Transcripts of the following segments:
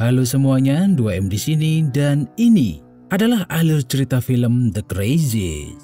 Halo semuanya, 2M di sini dan ini adalah alur cerita film The Crazies.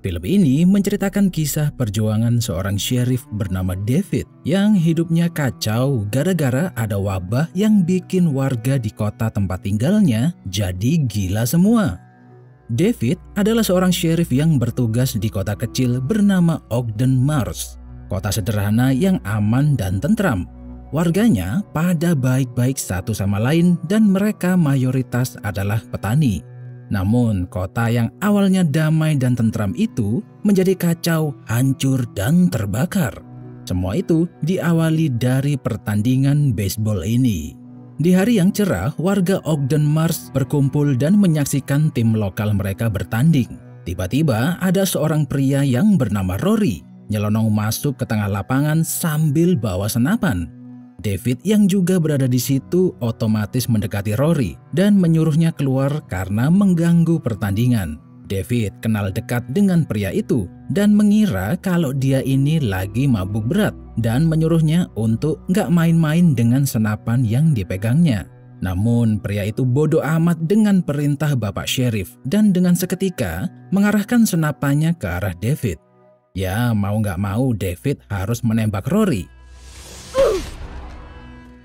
Film ini menceritakan kisah perjuangan seorang sheriff bernama David yang hidupnya kacau gara-gara ada wabah yang bikin warga di kota tempat tinggalnya jadi gila semua. David adalah seorang sheriff yang bertugas di kota kecil bernama Ogden Mars, kota sederhana yang aman dan tentram. Warganya pada baik-baik satu sama lain dan mereka mayoritas adalah petani. Namun kota yang awalnya damai dan tentram itu menjadi kacau, hancur dan terbakar. Semua itu diawali dari pertandingan baseball ini. Di hari yang cerah, warga Ogden Mars berkumpul dan menyaksikan tim lokal mereka bertanding. Tiba-tiba ada seorang pria yang bernama Rory nyelonong masuk ke tengah lapangan sambil bawa senapan. David yang juga berada di situ otomatis mendekati Rory dan menyuruhnya keluar karena mengganggu pertandingan. David kenal dekat dengan pria itu dan mengira kalau dia ini lagi mabuk berat dan menyuruhnya untuk nggak main-main dengan senapan yang dipegangnya. Namun pria itu bodoh amat dengan perintah Bapak Sheriff dan dengan seketika mengarahkan senapannya ke arah David. Ya mau nggak mau David harus menembak Rory,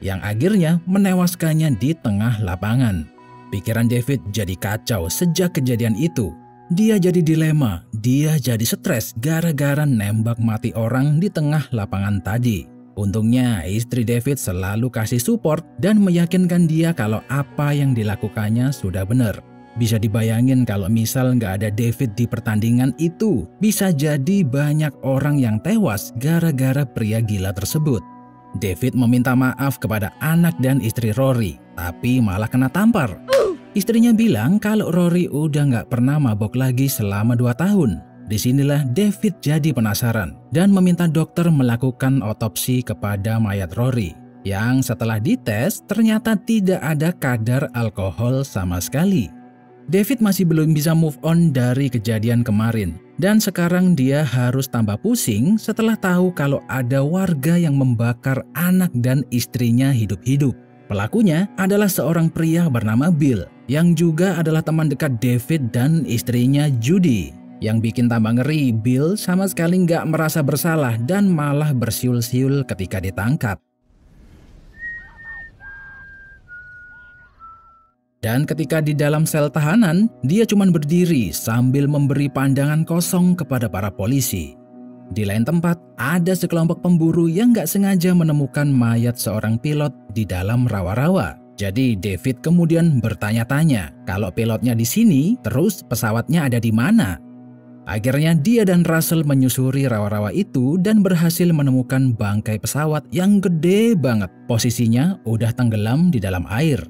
yang akhirnya menewaskannya di tengah lapangan. Pikiran David jadi kacau sejak kejadian itu. Dia jadi dilema, dia jadi stres gara-gara nembak mati orang di tengah lapangan tadi. Untungnya istri David selalu kasih support dan meyakinkan dia kalau apa yang dilakukannya sudah benar. Bisa dibayangin kalau misal nggak ada David di pertandingan itu, bisa jadi banyak orang yang tewas gara-gara pria gila tersebut. David meminta maaf kepada anak dan istri Rory, tapi malah kena tampar. Istrinya bilang kalau Rory udah nggak pernah mabok lagi selama 2 tahun. Disinilah David jadi penasaran dan meminta dokter melakukan otopsi kepada mayat Rory. Yang setelah dites ternyata tidak ada kadar alkohol sama sekali. David masih belum bisa move on dari kejadian kemarin. Dan sekarang dia harus tambah pusing setelah tahu kalau ada warga yang membakar anak dan istrinya hidup-hidup. Pelakunya adalah seorang pria bernama Bill yang juga adalah teman dekat David dan istrinya Judy. Yang bikin tambah ngeri, Bill sama sekali nggak merasa bersalah dan malah bersiul-siul ketika ditangkap. Dan ketika di dalam sel tahanan, dia cuma berdiri sambil memberi pandangan kosong kepada para polisi. Di lain tempat, ada sekelompok pemburu yang gak sengaja menemukan mayat seorang pilot di dalam rawa-rawa. Jadi David kemudian bertanya-tanya kalau pilotnya di sini, terus pesawatnya ada di mana. Akhirnya dia dan Russell menyusuri rawa-rawa itu dan berhasil menemukan bangkai pesawat yang gede banget. Posisinya udah tenggelam di dalam air.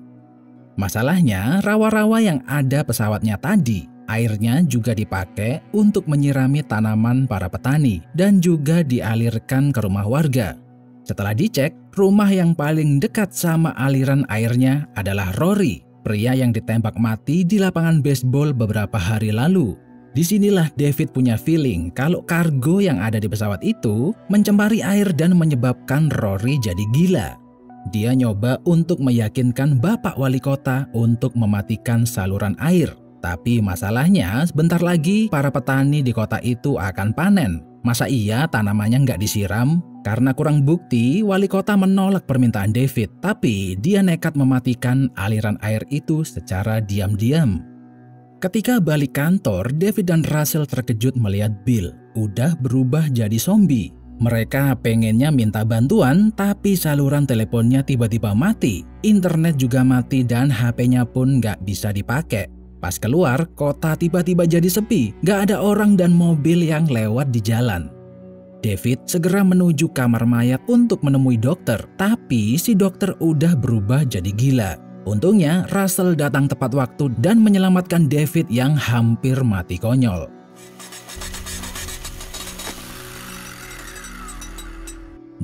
Masalahnya, rawa-rawa yang ada pesawatnya tadi, airnya juga dipakai untuk menyirami tanaman para petani dan juga dialirkan ke rumah warga. Setelah dicek, rumah yang paling dekat sama aliran airnya adalah Rory, pria yang ditembak mati di lapangan baseball beberapa hari lalu. Disinilah David punya feeling kalau kargo yang ada di pesawat itu mencemari air dan menyebabkan Rory jadi gila. Dia nyoba untuk meyakinkan Bapak Wali Kota untuk mematikan saluran air. Tapi masalahnya sebentar lagi para petani di kota itu akan panen. Masa iya tanamannya nggak disiram? Karena kurang bukti, Wali Kota menolak permintaan David. Tapi dia nekat mematikan aliran air itu secara diam-diam. Ketika balik kantor, David dan Russell terkejut melihat Bill udah berubah jadi zombie. Mereka pengennya minta bantuan, tapi saluran teleponnya tiba-tiba mati. Internet juga mati dan HP-nya pun nggak bisa dipakai. Pas keluar, kota tiba-tiba jadi sepi. Nggak ada orang dan mobil yang lewat di jalan. David segera menuju kamar mayat untuk menemui dokter. Tapi si dokter udah berubah jadi gila. Untungnya Russell datang tepat waktu dan menyelamatkan David yang hampir mati konyol.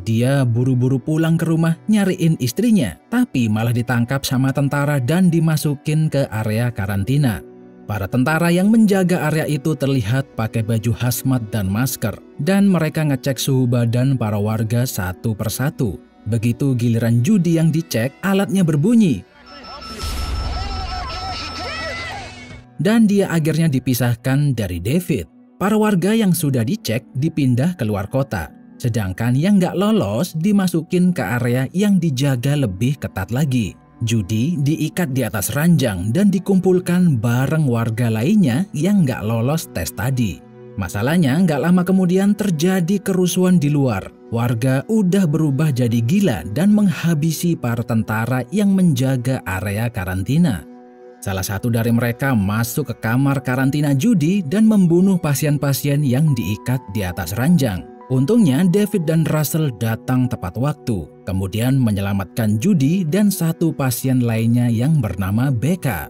Dia buru-buru pulang ke rumah nyariin istrinya, tapi malah ditangkap sama tentara dan dimasukin ke area karantina. Para tentara yang menjaga area itu terlihat pakai baju hazmat dan masker, dan mereka ngecek suhu badan para warga satu persatu. Begitu giliran Judy yang dicek, alatnya berbunyi. Dan dia akhirnya dipisahkan dari David. Para warga yang sudah dicek dipindah ke luar kota, sedangkan yang nggak lolos dimasukin ke area yang dijaga lebih ketat lagi. Judy diikat di atas ranjang dan dikumpulkan bareng warga lainnya yang nggak lolos tes tadi. Masalahnya nggak lama kemudian terjadi kerusuhan di luar. Warga udah berubah jadi gila dan menghabisi para tentara yang menjaga area karantina. Salah satu dari mereka masuk ke kamar karantina Judy dan membunuh pasien-pasien yang diikat di atas ranjang. Untungnya David dan Russell datang tepat waktu, kemudian menyelamatkan Judy dan satu pasien lainnya yang bernama Becca.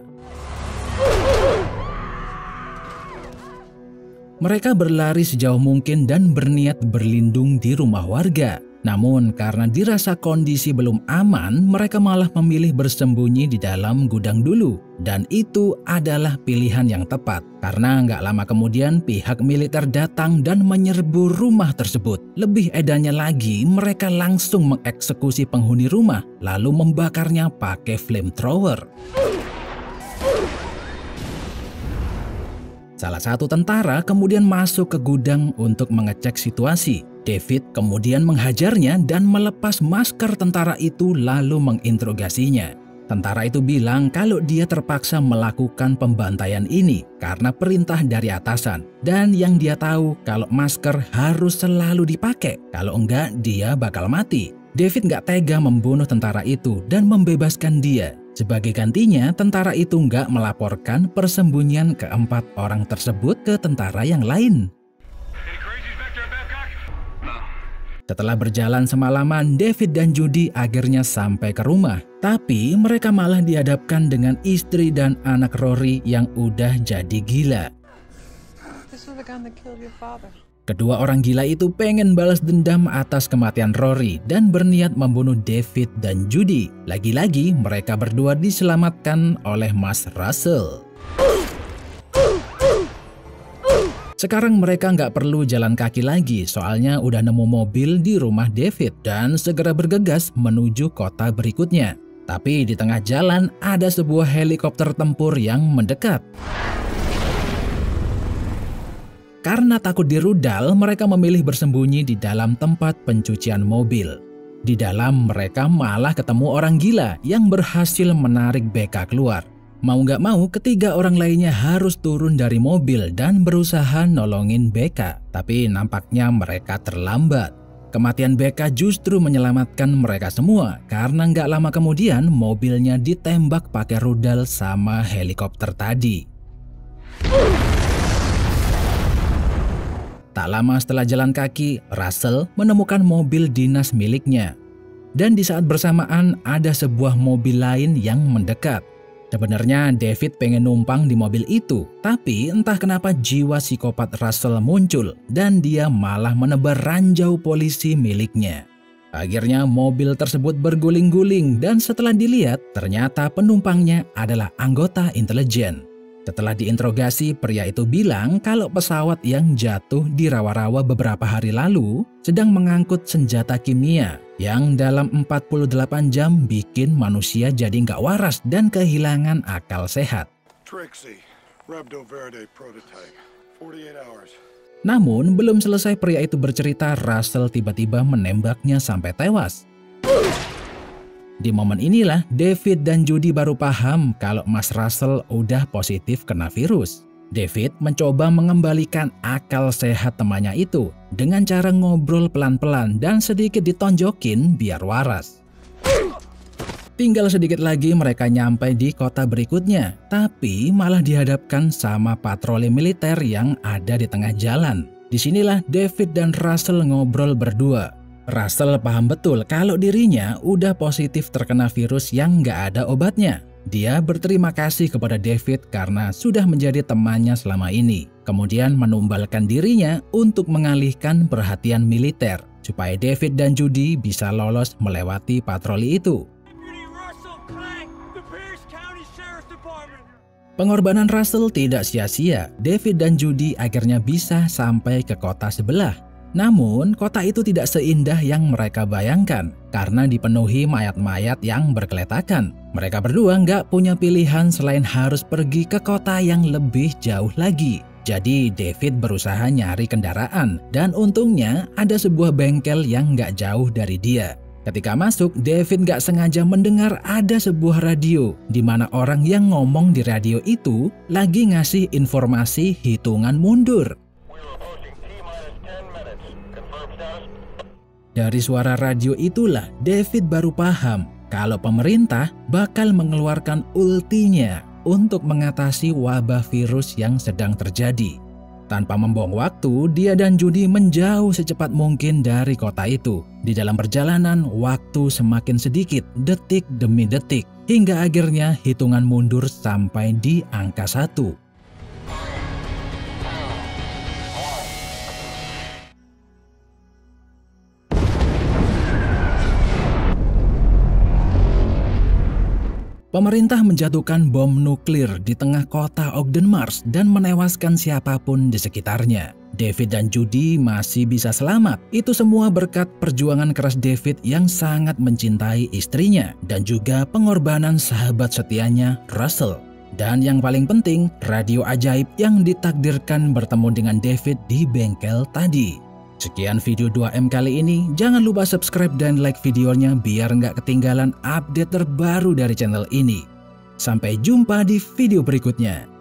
Mereka berlari sejauh mungkin dan berniat berlindung di rumah warga. Namun karena dirasa kondisi belum aman, mereka malah memilih bersembunyi di dalam gudang dulu. Dan itu adalah pilihan yang tepat, karena nggak lama kemudian pihak militer datang dan menyerbu rumah tersebut. Lebih edannya lagi, mereka langsung mengeksekusi penghuni rumah, lalu membakarnya pakai flamethrower. Salah satu tentara kemudian masuk ke gudang untuk mengecek situasi. David kemudian menghajarnya dan melepas masker tentara itu lalu menginterogasinya. Tentara itu bilang kalau dia terpaksa melakukan pembantaian ini karena perintah dari atasan. Dan yang dia tahu kalau masker harus selalu dipakai, kalau enggak dia bakal mati. David nggak tega membunuh tentara itu dan membebaskan dia. Sebagai gantinya, tentara itu nggak melaporkan persembunyian keempat orang tersebut ke tentara yang lain. Setelah berjalan semalaman, David dan Judy akhirnya sampai ke rumah. Tapi mereka malah dihadapkan dengan istri dan anak Rory yang udah jadi gila. Kedua orang gila itu pengen balas dendam atas kematian Rory dan berniat membunuh David dan Judy. Lagi-lagi mereka berdua diselamatkan oleh Mas Russell. Sekarang mereka nggak perlu jalan kaki lagi, soalnya udah nemu mobil di rumah David dan segera bergegas menuju kota berikutnya. Tapi di tengah jalan ada sebuah helikopter tempur yang mendekat. Karena takut dirudal, mereka memilih bersembunyi di dalam tempat pencucian mobil. Di dalam mereka malah ketemu orang gila yang berhasil menarik Becca keluar. Mau nggak mau, ketiga orang lainnya harus turun dari mobil dan berusaha nolongin Becca. Tapi nampaknya mereka terlambat. Kematian Becca justru menyelamatkan mereka semua karena nggak lama kemudian mobilnya ditembak pakai rudal sama helikopter tadi. Tak lama setelah jalan kaki, Russell menemukan mobil dinas miliknya. Dan di saat bersamaan ada sebuah mobil lain yang mendekat. Sebenarnya David pengen numpang di mobil itu, tapi entah kenapa jiwa psikopat Russell muncul dan dia malah menebar ranjau polisi miliknya. Akhirnya mobil tersebut berguling-guling dan setelah dilihat ternyata penumpangnya adalah anggota intelijen. Setelah diinterogasi, pria itu bilang kalau pesawat yang jatuh di rawa-rawa beberapa hari lalu sedang mengangkut senjata kimia yang dalam 48 jam bikin manusia jadi nggak waras dan kehilangan akal sehat. Namun, belum selesai pria itu bercerita, Russell tiba-tiba menembaknya sampai tewas. Di momen inilah David dan Judy baru paham kalau Mas Russell udah positif kena virus. David mencoba mengembalikan akal sehat temannya itu dengan cara ngobrol pelan-pelan dan sedikit ditonjokin biar waras. Tinggal sedikit lagi mereka nyampe di kota berikutnya, tapi malah dihadapkan sama patroli militer yang ada di tengah jalan. Disinilah David dan Russell ngobrol berdua. Russell paham betul kalau dirinya udah positif terkena virus yang nggak ada obatnya. Dia berterima kasih kepada David karena sudah menjadi temannya selama ini. Kemudian menumbalkan dirinya untuk mengalihkan perhatian militer supaya David dan Judy bisa lolos melewati patroli itu. Pengorbanan Russell tidak sia-sia. David dan Judy akhirnya bisa sampai ke kota sebelah. Namun, kota itu tidak seindah yang mereka bayangkan karena dipenuhi mayat-mayat yang bergeletakan. Mereka berdua nggak punya pilihan selain harus pergi ke kota yang lebih jauh lagi. Jadi, David berusaha nyari kendaraan dan untungnya ada sebuah bengkel yang nggak jauh dari dia. Ketika masuk, David nggak sengaja mendengar ada sebuah radio di mana orang yang ngomong di radio itu lagi ngasih informasi hitungan mundur. Dari suara radio itulah David baru paham kalau pemerintah bakal mengeluarkan ultinya untuk mengatasi wabah virus yang sedang terjadi. Tanpa membuang waktu, dia dan Judy menjauh secepat mungkin dari kota itu. Di dalam perjalanan, waktu semakin sedikit, detik demi detik, hingga akhirnya hitungan mundur sampai di angka 1. Pemerintah menjatuhkan bom nuklir di tengah kota Ogden Mars dan menewaskan siapapun di sekitarnya. David dan Judy masih bisa selamat. Itu semua berkat perjuangan keras David yang sangat mencintai istrinya dan juga pengorbanan sahabat setianya Russell. Dan yang paling penting, radio ajaib yang ditakdirkan bertemu dengan David di bengkel tadi. Sekian video 2M kali ini, jangan lupa subscribe dan like videonya biar nggak ketinggalan update terbaru dari channel ini. Sampai jumpa di video berikutnya.